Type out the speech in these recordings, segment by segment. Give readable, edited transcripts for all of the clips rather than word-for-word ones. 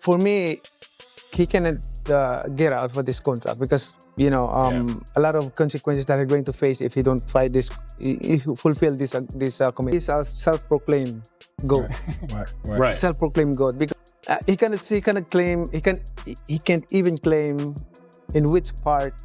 For me, he cannot get out for this contract because a lot of consequences that are going to face if he don't fight this, he fulfill this commitment. He's a self-proclaimed GOAT. Right. Self-proclaimed GOAT because he can't even claim in which part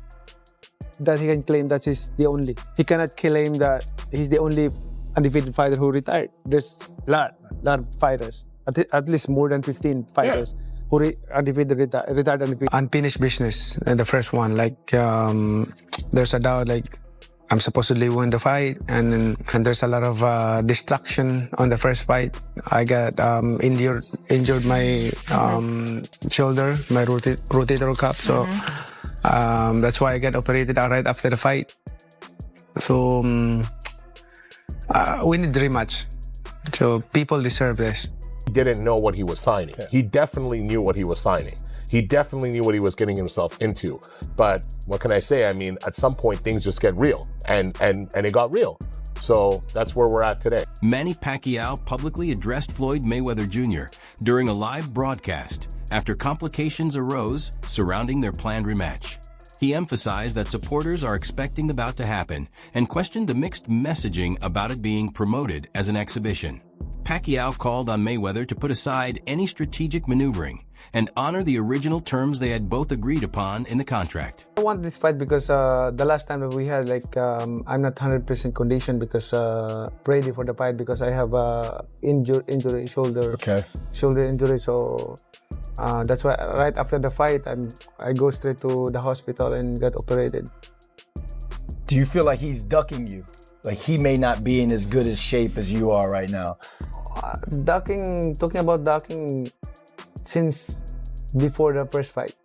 that he can claim that he's the only. He cannot claim that he's the only undefeated fighter who retired. There's a lot of fighters, at least more than 15 fighters. Yeah. Who undefeated, retired undefeated. Unfinished business in the first one. There's a doubt, I'm supposedly won the fight, and there's a lot of distraction on the first fight. I got injured my shoulder, my rotator cuff, so that's why I got operated right after the fight. So we need rematch. So people deserve this. He didn't know what he was signing. Okay. He definitely knew what he was signing. He definitely knew what he was getting himself into. But what can I say? I mean, at some point things just get real, and it got real. So that's where we're at today. Manny Pacquiao publicly addressed Floyd Mayweather Jr. during a live broadcast after complications arose surrounding their planned rematch. He emphasized that supporters are expecting the bout to happen and questioned the mixed messaging about it being promoted as an exhibition. Pacquiao called on Mayweather to put aside any strategic maneuvering and honor the original terms they had both agreed upon in the contract. I want this fight because the last time that we had, I'm not 100% conditioned because ready for the fight because I have injury, shoulder injury. So that's why right after the fight, I go straight to the hospital and get operated. Do you feel like he's ducking you? Like he may not be in as good a shape as you are right now? Talking about ducking since before the first fight.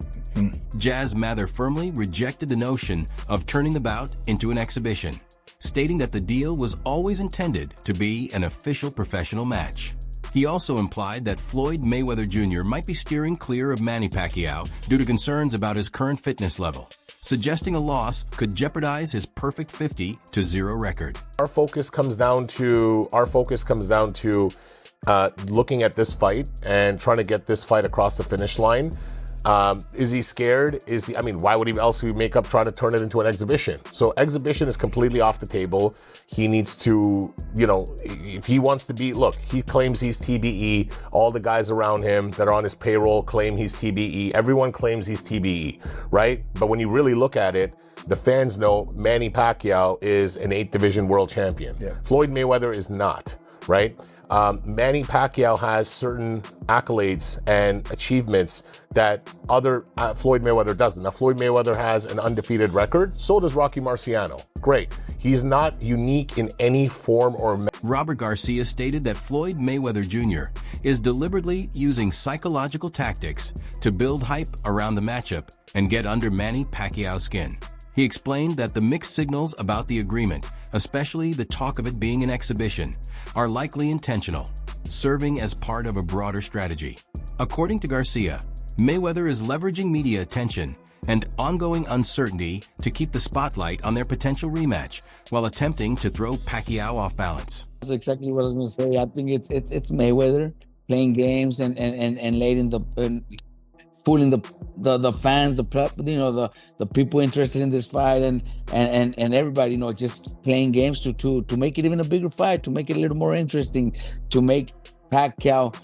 Jazz Mather firmly rejected the notion of turning the bout into an exhibition, stating that the deal was always intended to be an official professional match. He also implied that Floyd Mayweather Jr. might be steering clear of Manny Pacquiao due to concerns about his current fitness level, suggesting a loss could jeopardize his perfect 50-0 record. Our focus comes down to looking at this fight and trying to get this fight across the finish line. Is he scared? Why would he else make up trying to turn it into an exhibition? So exhibition is completely off the table. He needs to, if he wants to be, look, he claims he's TBE. All the guys around him that are on his payroll claim he's TBE. Everyone claims he's TBE, right? But when you really look at it, the fans know Manny Pacquiao is an 8th division world champion. Yeah. Floyd Mayweather is not, right? Manny Pacquiao has certain accolades and achievements that other Floyd Mayweather doesn't. Now, Floyd Mayweather has an undefeated record. So does Rocky Marciano. Great. He's not unique in any form or Robert Garcia stated that Floyd Mayweather Jr. is deliberately using psychological tactics to build hype around the matchup and get under Manny Pacquiao's skin. He explained that the mixed signals about the agreement, especially the talk of it being an exhibition, are likely intentional, serving as part of a broader strategy. According to Garcia, Mayweather is leveraging media attention and ongoing uncertainty to keep the spotlight on their potential rematch while attempting to throw Pacquiao off balance. That's exactly what I was going to say. I think it's Mayweather playing games and letting fooling the fans, the people interested in this fight, and everybody, just playing games to make it even a bigger fight, to make it a little more interesting, to make Pacquiao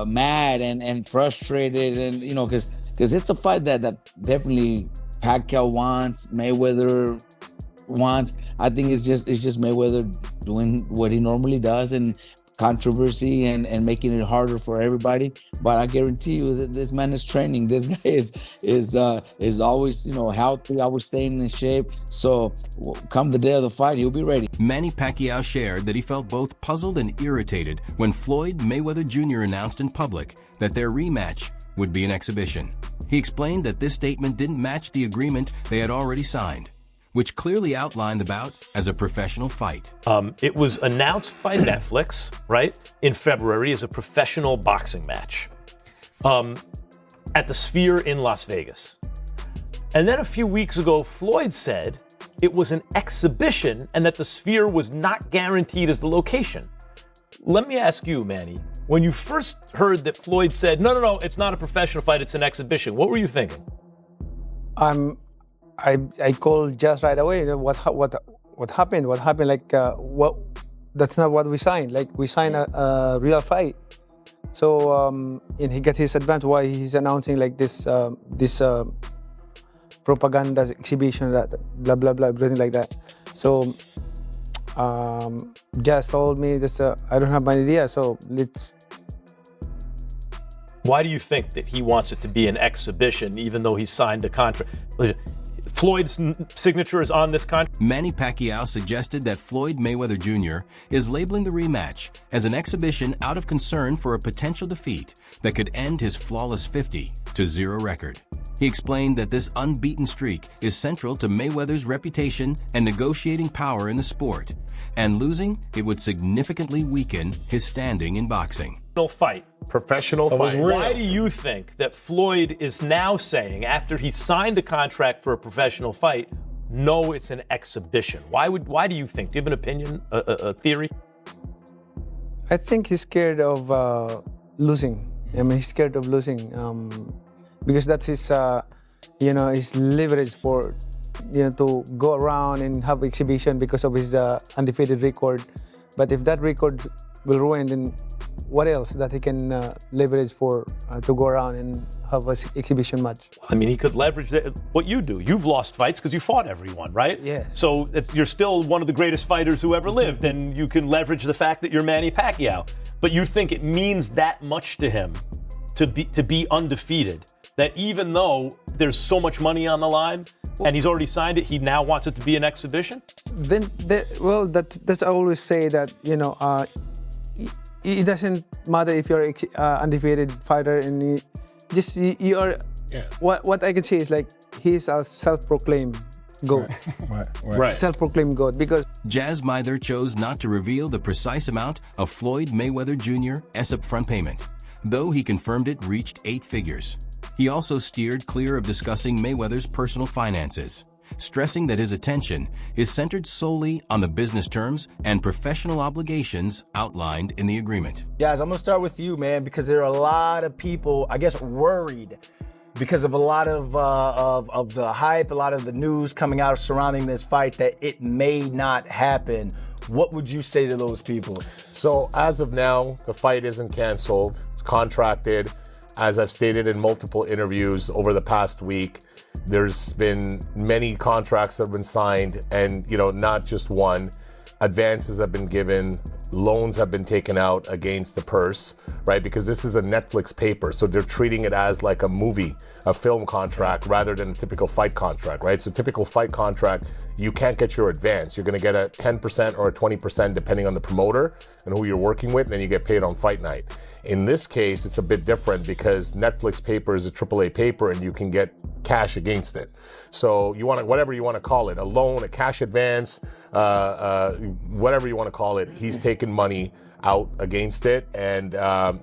mad and frustrated, and because it's a fight that definitely Pacquiao wants, Mayweather wants. I think it's just Mayweather doing what he normally does, and controversy and making it harder for everybody. But I guarantee you that this man is training. This guy is always healthy, always staying in shape. So come the day of the fight, he'll be ready. Manny Pacquiao shared that he felt both puzzled and irritated when Floyd Mayweather Jr. announced in public that their rematch would be an exhibition. He explained that this statement didn't match the agreement they had already signed, which clearly outlined the bout as a professional fight. It was announced by Netflix, right, in February as a professional boxing match at the Sphere in Las Vegas. And then a few weeks ago, Floyd said it was an exhibition and that the Sphere was not guaranteed as the location. Let me ask you, Manny, When you first heard that Floyd said, no, it's not a professional fight, it's an exhibition, what were you thinking? I called Jazz right away. What happened? What happened? Like what? That's not what we signed. Like we signed a real fight. So and he got his advance. Why he's announcing like this propaganda exhibition, that blah blah blah, everything like that. So Jazz told me this. I don't have my idea. So let's. Why do you think that he wants it to be an exhibition, even though he signed the contract? Floyd's signature is on this contract. Manny Pacquiao suggested that Floyd Mayweather Jr. is labeling the rematch as an exhibition out of concern for a potential defeat that could end his flawless 50-0 record. He explained that this unbeaten streak is central to Mayweather's reputation and negotiating power in the sport, and losing it would significantly weaken his standing in boxing. Professional fight. Why do you think that Floyd is now saying, after he signed a contract for a professional fight, no, it's an exhibition? Why do you think? Do you have an opinion, a theory? I think he's scared of losing. I mean, he's scared of losing because that's his, his leverage for, to go around and have exhibition because of his undefeated record. But if that record will ruin, then what else that he can leverage for to go around and have an exhibition match? I mean, he could leverage what you do. You've lost fights because you fought everyone, right? Yeah. So you're still one of the greatest fighters who ever lived, and you can leverage the fact that you're Manny Pacquiao. But you think it means that much to him to be undefeated, that even though there's so much money on the line and he's already signed it, he now wants it to be an exhibition? That's I always say that, it doesn't matter if you're undefeated fighter, and you are. Yeah. What I can say is like he's a self-proclaimed GOAT. Right. Self-proclaimed GOAT because Jazz Mayweather chose not to reveal the precise amount of Floyd Mayweather Jr.'s upfront payment, though he confirmed it reached 8 figures. He also steered clear of discussing Mayweather's personal finances, stressing that his attention is centered solely on the business terms and professional obligations outlined in the agreement. Jazz, I'm gonna start with you, man, because there are a lot of people, I guess, worried because of a lot of the hype, a lot of the news coming out surrounding this fight that it may not happen. What would you say to those people? So as of now, the fight isn't canceled. It's contracted. As I've stated in multiple interviews over the past week, there's been many contracts that have been signed, and not just one. Advances have been given, loans have been taken out against the purse, right? Because this is a Netflix paper, so they're treating it as like a movie, a film contract, rather than a typical fight contract, right? So typical fight contract, you can't get your advance. You're gonna get a 10% or a 20% depending on the promoter and who you're working with, and then you get paid on fight night. In this case, it's a bit different because Netflix paper is a AAA paper and you can get cash against it. So you want to, whatever you want to call it, a loan, a cash advance, whatever you want to call it, he's taking money out against it, and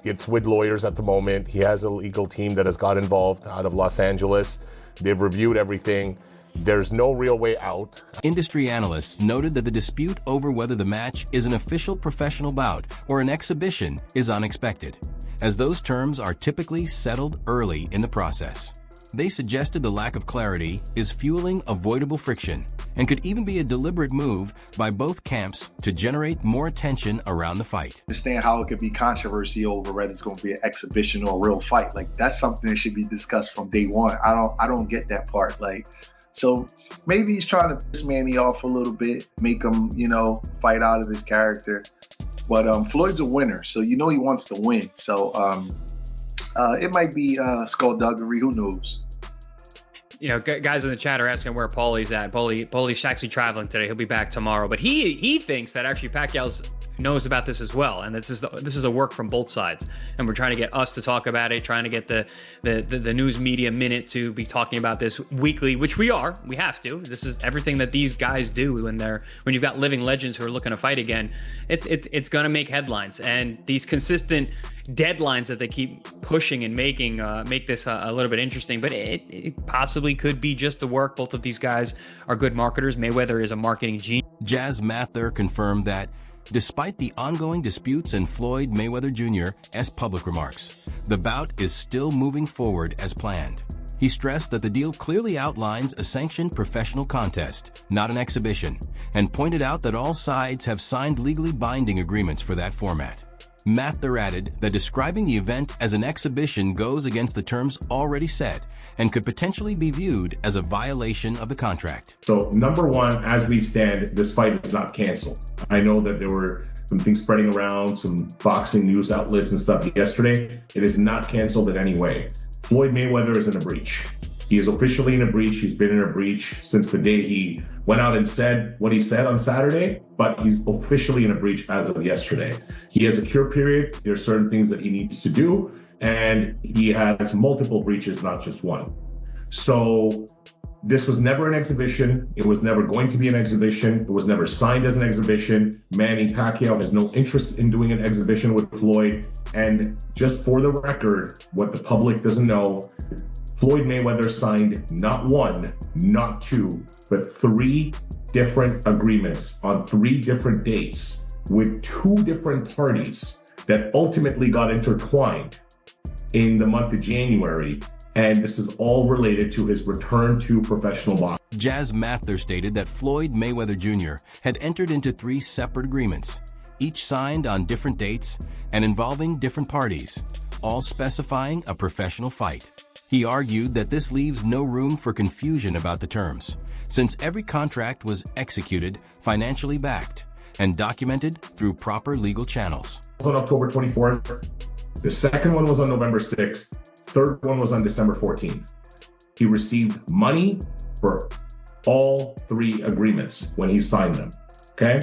it's with lawyers at the moment. He has a legal team that has got involved out of Los Angeles. They've reviewed everything. There's no real way out. Industry analysts noted that the dispute over whether the match is an official professional bout or an exhibition is unexpected, as those terms are typically settled early in the process. They suggested the lack of clarity is fueling avoidable friction and could even be a deliberate move by both camps to generate more attention around the fight. Understand how it could be controversy over whether it's going to be an exhibition or a real fight. Like, that's something that should be discussed from day one. I don't get that part. So maybe he's trying to piss Manny off a little bit, make him, fight out of his character. But Floyd's a winner, so he wants to win. So it might be skullduggery, who knows? Guys in the chat are asking where Paulie's at. Paulie's actually traveling today. He'll be back tomorrow. But he thinks that actually Pacquiao knows about this as well, and this is a work from both sides. And we're trying to get us to talk about it, trying to get the news media minute to be talking about this weekly, which we are. We have to. This is everything that these guys do when you've got living legends who are looking to fight again. It's going to make headlines, and these consistent deadlines that they keep pushing and making make this a little bit interesting. But it possibly could be just the work. Both of these guys are good marketers. Mayweather is a marketing genius. Jazz Mayweather confirmed that Despite the ongoing disputes and Floyd Mayweather Jr.'s public remarks, the bout is still moving forward as planned. He stressed that the deal clearly outlines a sanctioned professional contest, not an exhibition, and pointed out that all sides have signed legally binding agreements for that format. Mather added that describing the event as an exhibition goes against the terms already set and could potentially be viewed as a violation of the contract. So number one, as we stand, this fight is not canceled. I know that there were some things spreading around, some boxing news outlets and stuff yesterday. It is not canceled in any way. Floyd Mayweather is in a breach. He is officially in a breach. He's been in a breach since the day he went out and said what he said on Saturday, but he's officially in a breach as of yesterday. He has a cure period. There are certain things that he needs to do, and he has multiple breaches, not just one. So this was never an exhibition. It was never going to be an exhibition. It was never signed as an exhibition. Manny Pacquiao has no interest in doing an exhibition with Floyd. And just for the record, what the public doesn't know, Floyd Mayweather signed not one, not two, but 3 different agreements on 3 different dates with 2 different parties that ultimately got intertwined in the month of January. And this is all related to his return to professional boxing. Jazz Mather stated that Floyd Mayweather Jr. had entered into 3 separate agreements, each signed on different dates and involving different parties, all specifying a professional fight. He argued that this leaves no room for confusion about the terms, since every contract was executed, financially backed, and documented through proper legal channels. On October 24th, the second one was on November 6th, third one was on December 14th. He received money for all 3 agreements when he signed them, okay?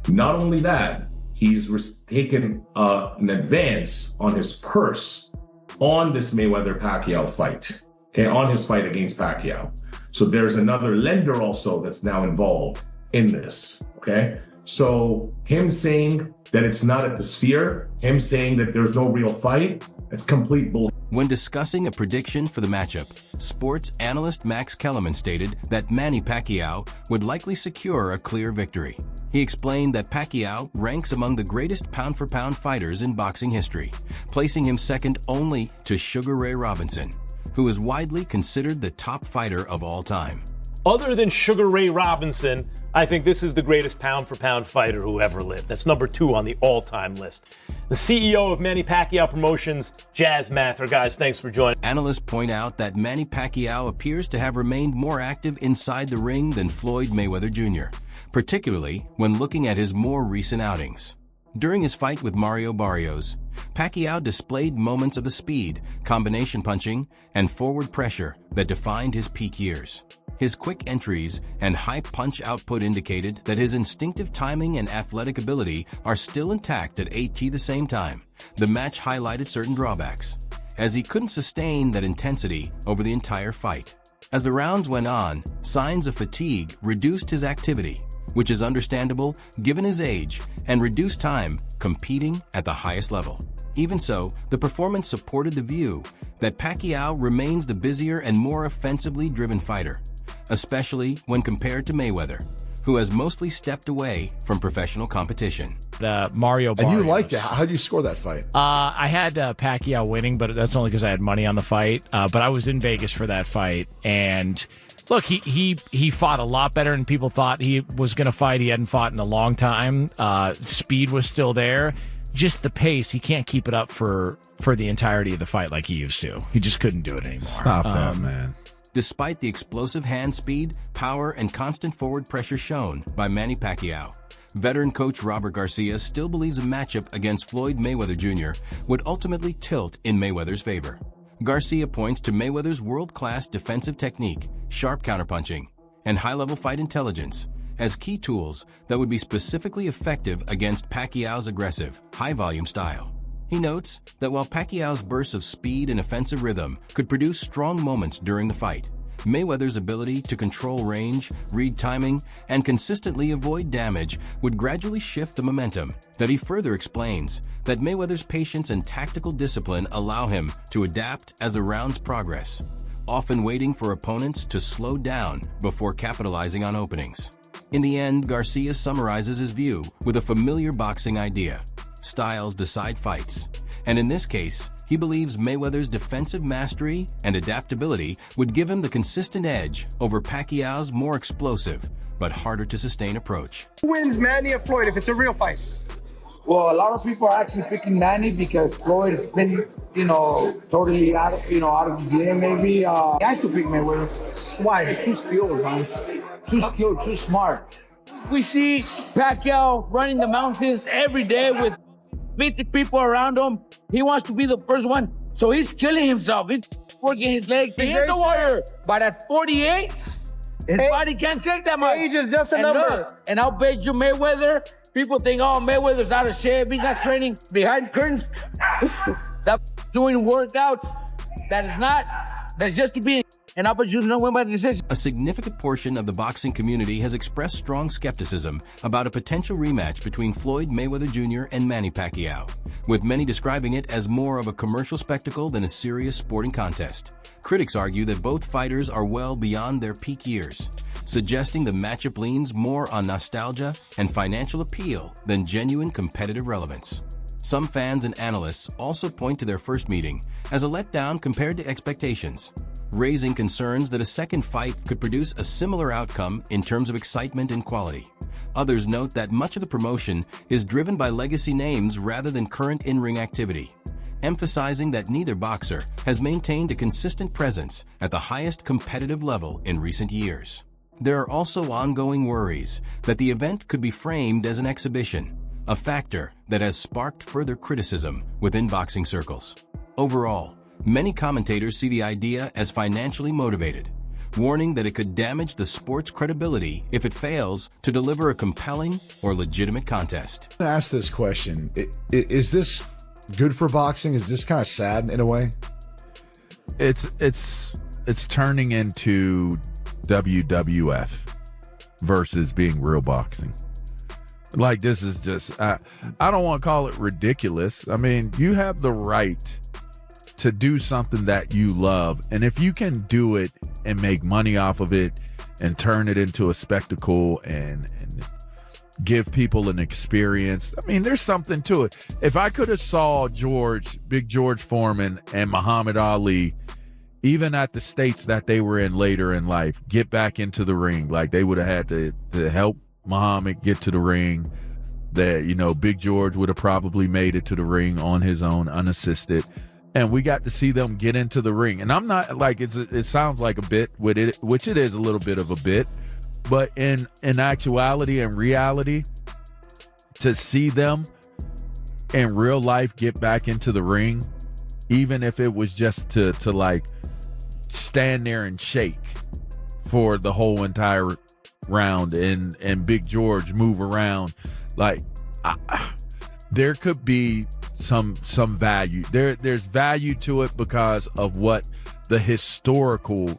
Not only that, he's taken an advance on his purse on this Mayweather-Pacquiao fight, okay, on his fight against Pacquiao. So there's another lender also that's now involved in this, okay? So him saying that it's not at the Sphere, him saying that there's no real fight, that's complete bullshit. When discussing a prediction for the matchup, sports analyst Max Kellerman stated that Manny Pacquiao would likely secure a clear victory. He explained that Pacquiao ranks among the greatest pound-for-pound fighters in boxing history, placing him second only to Sugar Ray Robinson, who is widely considered the top fighter of all time. Other than Sugar Ray Robinson, I think this is the greatest pound-for-pound fighter who ever lived. That's number 2 on the all-time list. The CEO of Manny Pacquiao Promotions, Jazz Mather. Guys, thanks for joining. Analysts point out that Manny Pacquiao appears to have remained more active inside the ring than Floyd Mayweather Jr., particularly when looking at his more recent outings. During his fight with Mario Barrios, Pacquiao displayed moments of the speed, combination punching, and forward pressure that defined his peak years. His quick entries and high punch output indicated that his instinctive timing and athletic ability are still intact at the same time. The match highlighted certain drawbacks, as he couldn't sustain that intensity over the entire fight. As the rounds went on, signs of fatigue reduced his activity, which is understandable given his age and reduced time competing at the highest level. Even so, the performance supported the view that Pacquiao remains the busier and more offensively driven fighter, especially when compared to Mayweather, who has mostly stepped away from professional competition. Mario Barrios. And you liked it. How'd you score that fight? I had Pacquiao winning, but that's only because I had money on the fight. But I was in Vegas for that fight, and look, he fought a lot better than people thought he was going to fight. He hadn't fought in a long time. Speed was still there. Just the pace, he can't keep it up for the entirety of the fight like he used to. He just couldn't do it anymore. Stop that, man. Despite the explosive hand speed, power, and constant forward pressure shown by Manny Pacquiao, veteran coach Robert Garcia still believes a matchup against Floyd Mayweather Jr. would ultimately tilt in Mayweather's favor. Garcia points to Mayweather's world-class defensive technique, sharp counterpunching, and high-level fight intelligence as key tools that would be specifically effective against Pacquiao's aggressive, high-volume style. He notes that while Pacquiao's bursts of speed and offensive rhythm could produce strong moments during the fight, Mayweather's ability to control range, read timing, and consistently avoid damage would gradually shift the momentum. That he further explains that Mayweather's patience and tactical discipline allow him to adapt as the rounds progress, often waiting for opponents to slow down before capitalizing on openings. In the end, Garcia summarizes his view with a familiar boxing idea: styles decide fights. And in this case, he believes Mayweather's defensive mastery and adaptability would give him the consistent edge over Pacquiao's more explosive but harder to sustain approach. Who wins, Manny or Floyd, if it's a real fight? Well, a lot of people are actually picking Manny because Floyd has been, totally out of the gym. Maybe he has to pick Mayweather. Why? He's too skilled, man. Too skilled, too smart. We see Pacquiao running the mountains every day with 50 people around him. He wants to be the first one, so he's killing himself. He's working his legs. He is the warrior, but at 48, his body can't take that much. Age is just a number. And I'll bet you Mayweather. People think, oh, Mayweather's out of shape. He's not training behind curtains. That's doing workouts. That's just to be. And I'll bet you no win by decision. A significant portion of the boxing community has expressed strong skepticism about a potential rematch between Floyd Mayweather Jr. and Manny Pacquiao, with many describing it as more of a commercial spectacle than a serious sporting contest. Critics argue that both fighters are well beyond their peak years, suggesting the matchup leans more on nostalgia and financial appeal than genuine competitive relevance. Some fans and analysts also point to their first meeting as a letdown compared to expectations, raising concerns that a second fight could produce a similar outcome in terms of excitement and quality. Others note that much of the promotion is driven by legacy names rather than current in-ring activity, emphasizing that neither boxer has maintained a consistent presence at the highest competitive level in recent years. There are also ongoing worries that the event could be framed as an exhibition, a factor that has sparked further criticism within boxing circles. Overall, many commentators see the idea as financially motivated, warning that it could damage the sport's credibility if it fails to deliver a compelling or legitimate contest. I'm gonna ask this question. Is this good for boxing? Is this kind of sad in a way? It's turning into WWF versus being real boxing. Like, this is just, I don't want to call it ridiculous. I mean, you have the right to do something that you love. And if you can do it and make money off of it and turn it into a spectacle and give people an experience, I mean, there's something to it. If I could have saw Big George Foreman and Muhammad Ali, even at the states that they were in later in life, get back into the ring, like they would have had to help Muhammad get to the ring, that, Big George would have probably made it to the ring on his own, unassisted. And we got to see them get into the ring. And I'm not like, it sounds like a bit with it, which it is a little bit of a bit, but in actuality and reality, to see them in real life get back into the ring, even if it was just to like stand there and shake for the whole entire round and Big George move around, like there could be some value. There's value to it because of what the historical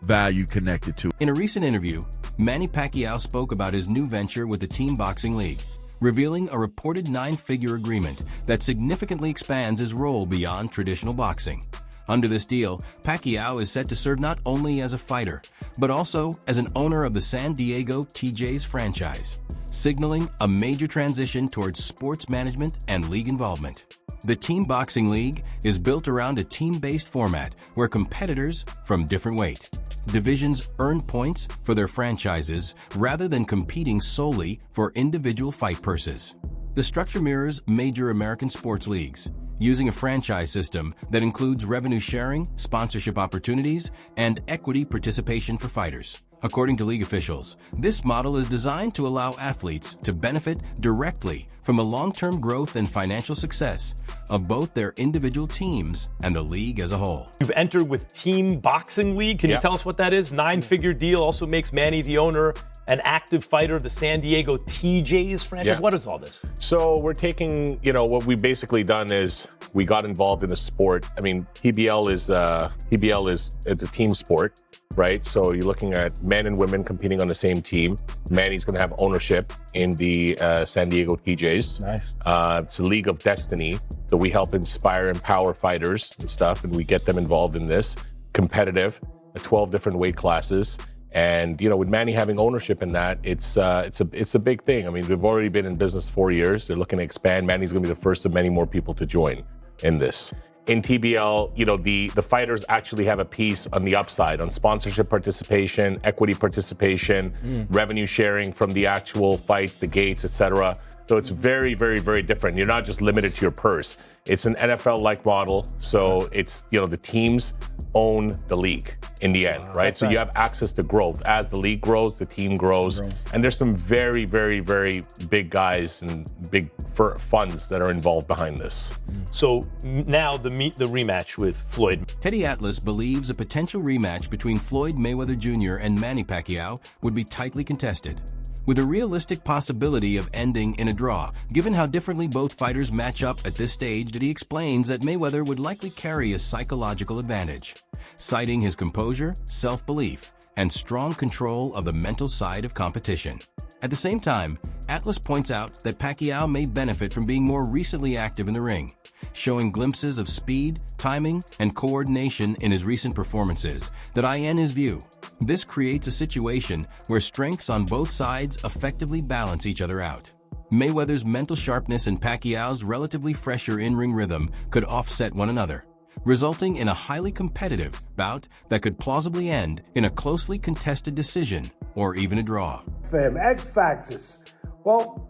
value connected to. In a recent interview, Manny Pacquiao spoke about his new venture with the Team Boxing League, revealing a reported 9-figure agreement that significantly expands his role beyond traditional boxing. Under this deal, Pacquiao is set to serve not only as a fighter, but also as an owner of the San Diego TJ's franchise, signaling a major transition towards sports management and league involvement. The Team Boxing League is built around a team-based format where competitors from different weight divisions earn points for their franchises rather than competing solely for individual fight purses. The structure mirrors major American sports leagues, using a franchise system that includes revenue sharing, sponsorship opportunities, and equity participation for fighters. According to league officials, this model is designed to allow athletes to benefit directly from the long-term growth and financial success of both their individual teams and the league as a whole. You've entered with Team Boxing League. Can you tell us what that is? 9-figure deal, also makes Manny the owner, an active fighter of the San Diego TJ's franchise. Yeah. What is all this? So we're taking, what we've basically done is we got involved in the sport. I mean, PBL is a team sport, right? So you're looking at men and women competing on the same team. Manny's going to have ownership in the San Diego TJ's. Nice. It's a league of destiny. So we help inspire, empower fighters and stuff, and we get them involved in this. Competitive. 12 different weight classes. And, you know, with Manny having ownership in that, it's a big thing. I mean, we've already been in business 4 years. They're looking to expand. Manny's going to be the first of many more people to join in this. In TBL, you know, the fighters actually have a piece on the upside on sponsorship participation, equity participation, revenue sharing from the actual fights, the gates, etc. So it's very, very, very different. You're not just limited to your purse. It's an NFL-like model. So it's, you know, the teams own the league in the end, right? So you have access to growth. As the league grows, the team grows. And there's some very, very, very big guys and big funds that are involved behind this. So now the rematch with Floyd. Teddy Atlas believes a potential rematch between Floyd Mayweather Jr. and Manny Pacquiao would be tightly contested, with a realistic possibility of ending in a draw, given how differently both fighters match up at this stage. That he explains that Mayweather would likely carry a psychological advantage, citing his composure, self-belief, and strong control of the mental side of competition. At the same time, Atlas points out that Pacquiao may benefit from being more recently active in the ring, showing glimpses of speed, timing, and coordination in his recent performances that in his view, this creates a situation where strengths on both sides effectively balance each other out. Mayweather's mental sharpness and Pacquiao's relatively fresher in-ring rhythm could offset one another, resulting in a highly competitive bout that could plausibly end in a closely contested decision or even a draw. Fam, X factors. Well,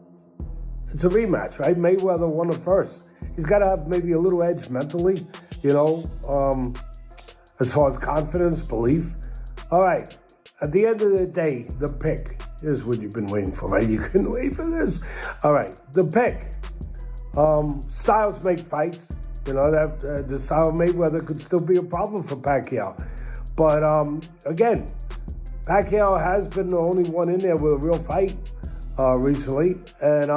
it's a rematch, right? Mayweather won it first. He's got to have maybe a little edge mentally, you know, as far as confidence, belief. All right, at the end of the day, the pick is what you've been waiting for, right? You couldn't wait for this. All right, the pick. Styles make fights. You know, that the style of Mayweather could still be a problem for Pacquiao. But again, Pacquiao has been the only one in there with a real fight recently. And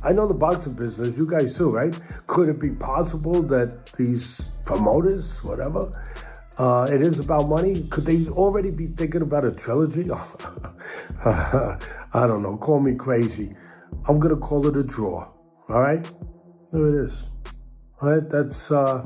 I know the boxing business, you guys too, right? Could it be possible that these promoters, whatever, it is about money? Could they already be thinking about a trilogy? I don't know, call me crazy. I'm gonna call it a draw, all right? There it is. All right, that's, I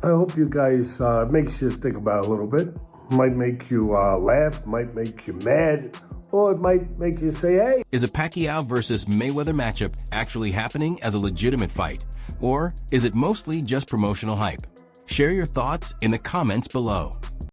hope you guys, makes you think about it a little bit. Might make you laugh, might make you mad, or it might make you say, hey. Is a Pacquiao versus Mayweather matchup actually happening as a legitimate fight? Or is it mostly just promotional hype? Share your thoughts in the comments below.